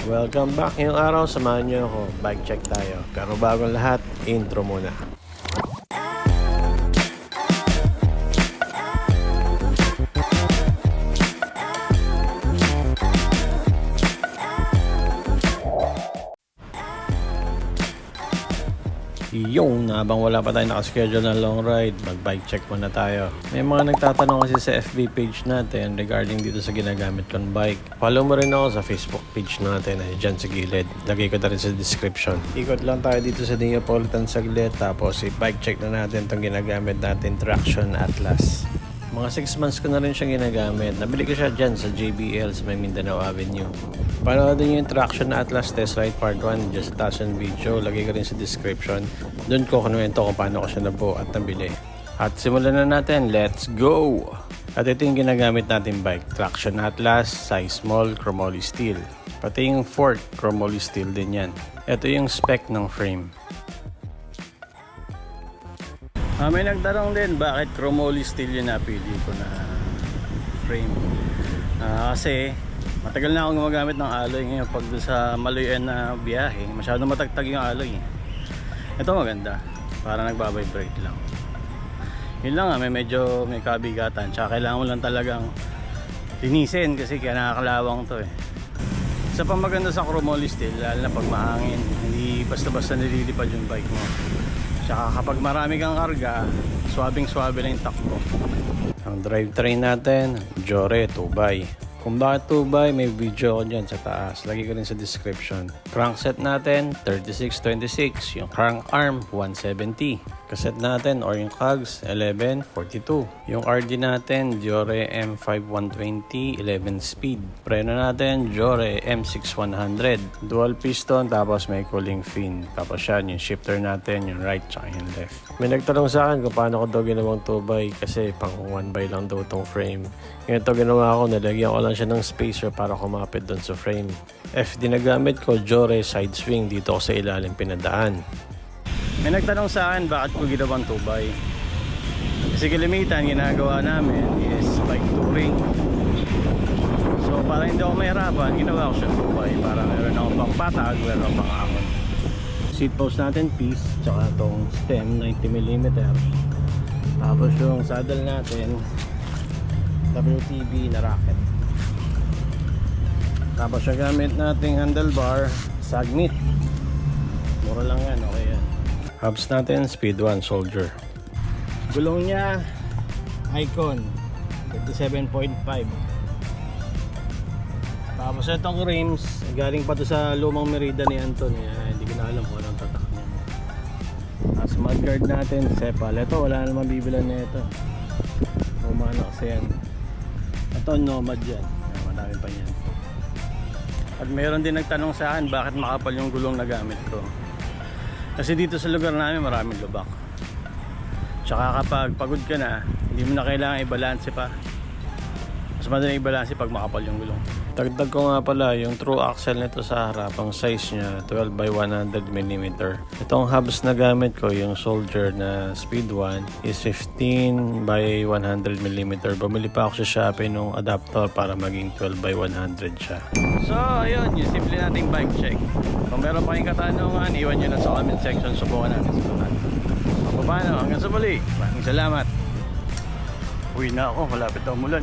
Welcome back. Ngayong araw, samahan niyo ako. Bike check tayo. Pero bago ang lahat, intro muna. Yung habang wala pa tayo nakaschedule na long ride, mag-bike check muna tayo. May mga nagtatanong kasi sa FB page natin regarding dito sa ginagamit kong bike. Follow mo rin ako sa Facebook page natin ay dyan sa gilid. Lagay ko na rin sa description. Ikot lang tayo dito sa Neapolitan saglit, tapos i-bike check na natin itong ginagamit natin, Traction Atlas. Mga 6 months ko na rin siyang ginagamit. Nabili ko siya dyan sa JBL sa may Mindanao Avenue. Panoodin nyo yung Traction Atlas Test Ride Part 1 dyan sa taas ng video. Lagay ko rin sa description. Doon ko kinuwento kung paano ko siya nabuo at nabili. At simulan na natin. Let's go! At ito yung ginagamit natin bike. Traction Atlas, size small, chromoly steel. Pati yung fork, chromoly steel din yan. Ito yung spec ng frame. May nagtanong din bakit chromoly steel yung napili ko na frame. Kasi matagal na akong gumagamit ng alloy ngayon pag sa malayan na biyahe. Masyadong matagtag yung alloy. Ito maganda. Para nagbabibrate lang. Yun lang medyo may kabigatan. Tsaka kailangan mo lang talagang linisin kasi kaya nakakalawang to eh. Isa pang maganda sa chromoly steel, lalo na pag mahangin, hindi basta-basta nililipad yung bike mo. Tsaka kapag marami kang karga, swabing-swabe lang yung takbo. Ang drivetrain natin, Jore 2x. Kung bakit 2x, may video ko dyan sa taas. Lagi ko rin sa description. Crankset natin, 3626. Yung crank arm, 170. Cassette natin or yung cogs, 1142. Yung RD natin, Jore M5120, 11 speed. Preno natin, Jore M6100. Dual piston, tapos may cooling fin. Tapos yan, yung shifter natin, yung right tsaka yung left. May nagtanong sa akin kung paano ko daw ginawang 2x kasi pang 1x lang daw itong frame. Ngayon ito ginawa ko, nalagyan ko lang siya ng spacer para kumapit doon sa frame. FD na gamit ko, Jore side swing, dito ko sa ilalim pinadaan. May nagtanong sa akin bakit ko ginawang 2x. Kasi kalimitan ginagawa namin is bike touring. So para hindi ako mahirapan, ginawa ko siya 2x para meron akong pang patag, meron akong pang akon. Seat post natin piece, tsaka itong stem 90mm. Tapos yung saddle natin WTB na racket. Tapos yung gamit nating handlebar, Sagnit. Mura lang yan, okay yan. Hubs natin, Speed 1 Soldier. Gulong niya, Icon 37.5. Tapos itong rims, galing pa to sa lumang Merida ni Anton. Hindi ko na alam kung anong tatak niya. Tapos mudguard natin, Cepal. Ito, wala naman bibilan na ito. Umano kasi yan. Ito, Nomad yan. Madami pa yan. At mayroon din nagtanong sa akin bakit makapal yung gulong na gamit ko. Kasi dito sa lugar namin maraming lubak. Tsaka kapag pagod ka na, hindi mo na kailangan i-balance pa. Mas madali i-balance pag makapal yung gulong. Dagdag ko nga pala, yung true axle nito sa harap, ang size niya 12x100mm. Itong hubs na gamit ko, yung Soldier na Speed 1 is 15x100mm. Bumili pa ako sa Shopee nung adapter para maging 12x100 siya. So ayun, yung simple nating bike check. Kung meron pa kayong katanungan, iwan nyo na sa comment section. Subukan natin sagutan. Paano, hanggang sa muli. Maraming salamat. Uwi na ako, malapit na umulan.